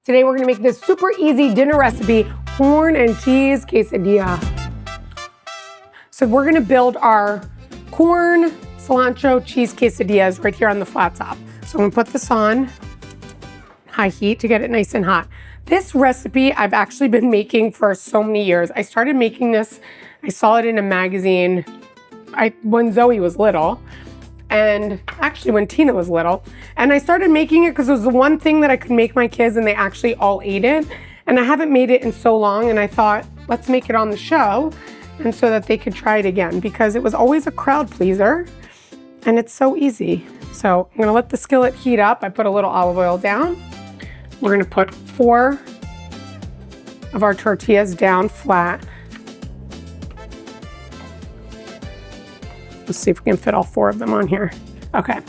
Today we're gonna make this super easy dinner recipe, corn and cheese quesadilla. So we're gonna build our corn, cilantro, cheese quesadillas right here on the flat top. So I'm gonna put this on high heat to get it nice and hot. This recipe I've actually been making for so many years. I started making this, I saw it in a magazine when Zoe was little, and actually when Tina was little. And I started making it because it was the one thing that I could make my kids and they actually all ate it. And I haven't made it in so long, and I thought, let's make it on the show, and so that they could try it again, because it was always a crowd pleaser and it's so easy. So I'm gonna let the skillet heat up. I put a little olive oil down. We're gonna put 4 of our tortillas down flat. Let's see if we can fit all 4 of them on here. Okay.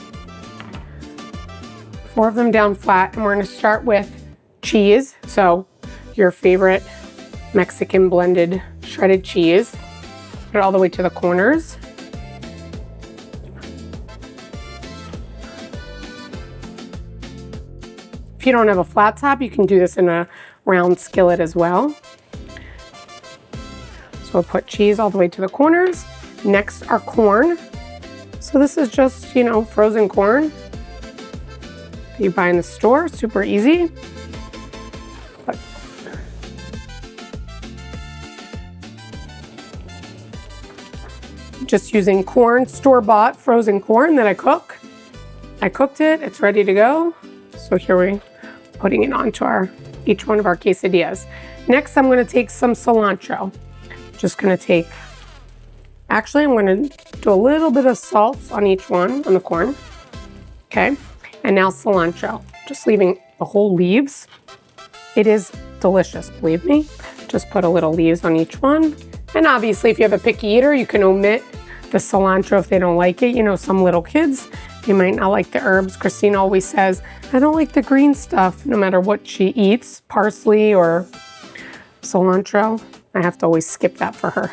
4 of them down flat, and we're gonna start with cheese. So your favorite Mexican blended shredded cheese. Put it all the way to the corners. If you don't have a flat top, you can do this in a round skillet as well. So we'll put cheese all the way to the corners. Next, our corn. So this is just, you know, frozen corn that you buy in the store, super easy. But just using corn, store-bought frozen corn that I cook. I cooked it, it's ready to go. So here we're putting it onto each one of our quesadillas. Next, I'm gonna take some cilantro. Just gonna take, actually, I'm gonna do a little bit of salt on each one, on the corn. Okay, and now cilantro. Just leaving the whole leaves. It is delicious, believe me. Just put a little leaves on each one. And obviously, if you have a picky eater, you can omit the cilantro if they don't like it. You know, some little kids, they might not like the herbs. Christine always says, I don't like the green stuff, no matter what she eats, parsley or cilantro. I have to always skip that for her.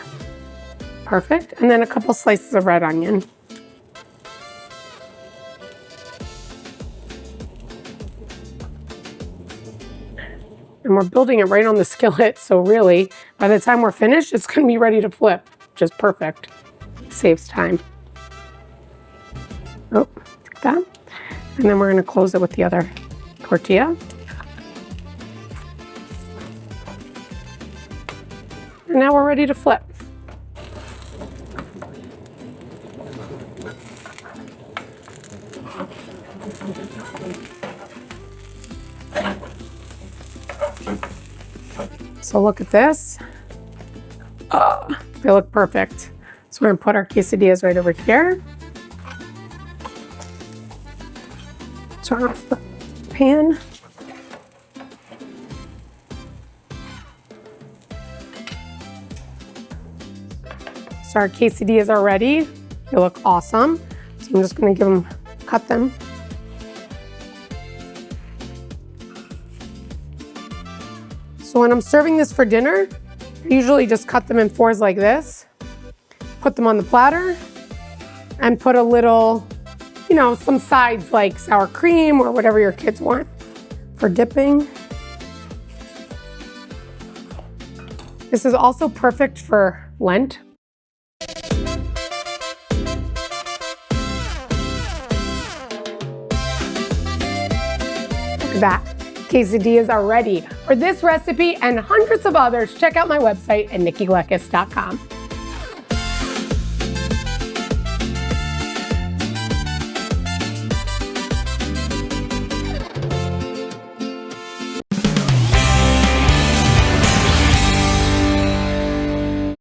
Perfect. And then a couple slices of red onion. And we're building it right on the skillet, so really, by the time we're finished, it's gonna be ready to flip. Just perfect. Saves time. Oh, like that. And then we're gonna close it with the other tortilla. And now we're ready to flip. So look at this. Oh, they look perfect. So we're gonna put our quesadillas right over here. Turn off the pan. So our quesadillas are ready. They look awesome. So I'm just gonna cut them. So when I'm serving this for dinner, I usually just cut them in 4s like this, put them on the platter, and put a little, you know, some sides like sour cream or whatever your kids want for dipping. This is also perfect for Lent. Look at that. Quesadillas are ready. For this recipe and hundreds of others, check out my website at nikkigleckis.com.